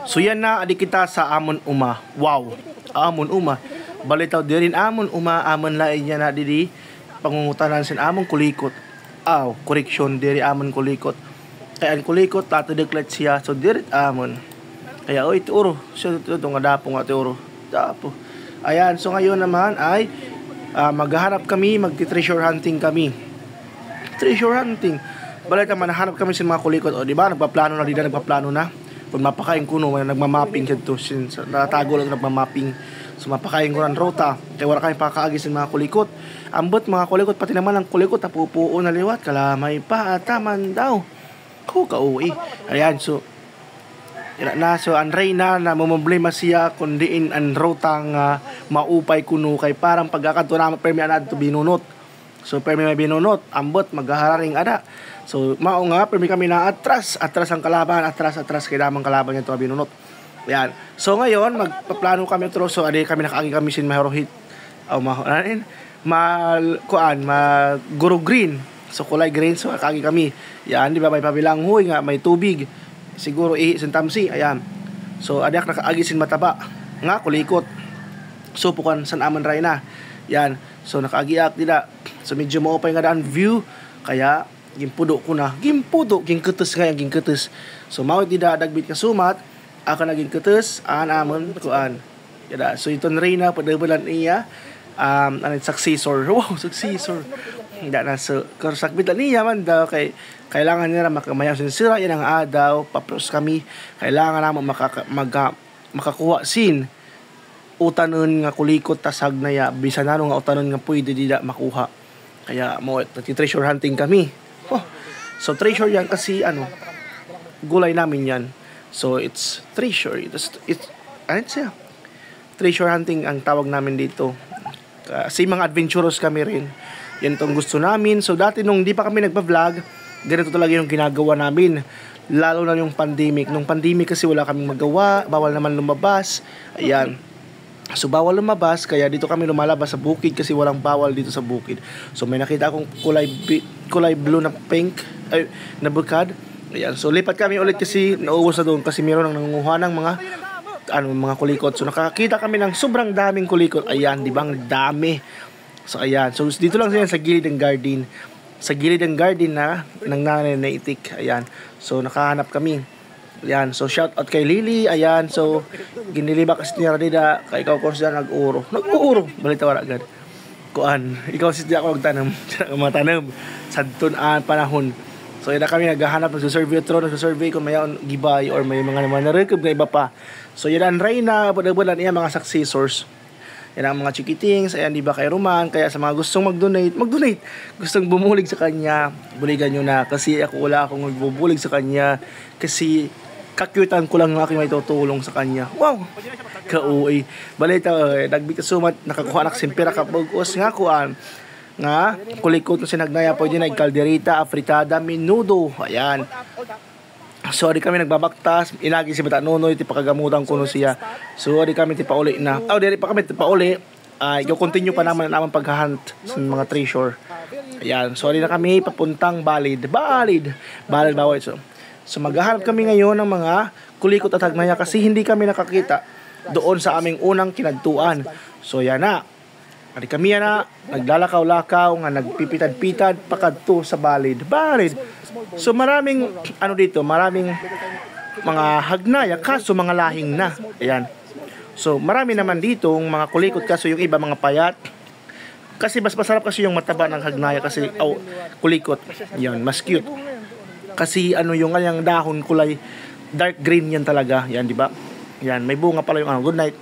So yan na adi kita sa Amon Uma. Wow. Amon Uma. Balitaw di rin Amon Uma, amon lain niya na didi pangungutanan sin amon kulikot. Aw, correction diri amon kulikot. Kaya ang kulikot tato deklat siya so diri amon. Kaya oy tuuro, so to nga dapo nga tuuro. Dapo. Ayan, so ngayon naman ay maghahanap kami, magti-treasure hunting kami. Treasure hunting. Balita man nahanap kami sa mga kulikot, o di ba? Nagpaplano na. Kung mapakain kuno, may nagmamapping dito, since natago lang nagmamapping. So mapakain ko ng rota, kaya wala kayong pakaagi sa mga kulikot. Ambot mga kulikot, pati naman ang kulikot, napupuo na liwat, kalamay pa, ataman daw. Kauwi. Ayan, so ang Reyna na mamblema siya kundiin ang rotang maupay kuno kay parang pagkakanto na permi anad to binunot. So permi may binunot, ambot maghahararing ada. So mao nga permi kami na atras ang kalaban, atras kay damang kalaban niya to binunot. Yan. So ngayon magpaplano kami tro so adi kami nakaagi kami sin mahirohit. Guru green. So kulay green so nakaagi kami. Yan di ba may pabilang huy nga may tubig. Siguro sintamsi, ayan. So adak nakaagi sin mataba nga kulikot. So pukan san amon Reyna. Yan. So nakaagiak dida. So medyo maupay nga daan view kaya gimpudo ko na. Gingketes nga yung gingketes. So mao dida dagbit ka sumat akan naging ketes amon kuan. Yada. So iton Reyna padabulan iya successor. Wow, successor. Hindi na so sakbit niya man daw kay kailangan nila makamayaw sira yan ang adaw papros kami kailangan naman makakuha sin utanon nga kulikot tasag na ya bisan nano nga utanon nga pwede dida makuha kaya mo treasure hunting kami. So treasure yan kasi gulay namin yan, so it's treasure, it's treasure hunting ang tawag namin dito kasi mga adventurous kami rin. Yan itong gusto namin. So dati nung di pa kami nagpa-vlog, ganito talaga yung ginagawa namin. Lalo na yung pandemic. Nung pandemic kasi wala kaming magawa, bawal naman lumabas. Ayan. So bawal lumabas, kaya dito kami lumalabas sa bukid kasi walang bawal dito sa bukid. So may nakita akong kulay blue na pink, na bukad. Ayan. So lipat kami ulit kasi nauubos na doon kasi meron nang nangunguha ng mga kulikot. So nakakita kami ng sobrang daming kulikot. Ayan, di ba? Ang dami. So ayan, so dito lang siya sa gilid ng garden. Sa gilid ng garden na ng nanay na itik. Ayan, so nakahanap kami. Ayan, so shout out kay Lily. Ayan, so giniliba kasi niya dida kay ikaw ko siya nag-uuro. Balita wala agad. Kuan, ikaw si ako magtanam sa panahon. So ina kami naghahanap ng survey kung may gibay or may mga naman na-recoup na iba pa. So yan ang Reyna, padabulan niya mga successors. Yan ang mga chikitings, ayan, di ba kay Roman, kaya sa mga gustong mag-donate, gustong bumulig sa kanya, buligan nyo na, kasi wala akong magbubulig sa kanya, kasi kakyutan ko lang ng aking may tutulong sa kanya. Wow! Kauwi. Balita, nagbita sumat, nakakuha na simpira kapagos nga kuan, nga, kulikot na sinagnaya, pwede na kalderita, afritada, minudo, ayan. So di kami nagbabaktas, inagi si Bata Nonoy, tipakagamutan ko no siya. So di kami tipauli na. Di pa kami tipauli. I-continue pa naman ang paghahunt sa mga treasure. Ayan, so di na kami papuntang Balid. Bawit. So maghahanap kami ngayon ng mga kulikot at hagnaya kasi hindi kami nakakita doon sa aming unang kinadtuan. So yan na. Ari kami na naglalakaw-lakaw nga nagpipitad-pitad pakadto sa Balid. So maraming maraming mga hagnaya kaso mga lahing na. Ayan. So marami naman dito mga kulikot kaso yung iba mga payat. Kasi mas masarap kasi yung mataba ng hagnaya kasi kulikot. Yan, mas cute. Kasi yung kanyang dahon kulay dark green yan talaga. Yan, di ba? Yan, may bunga pala yung good night.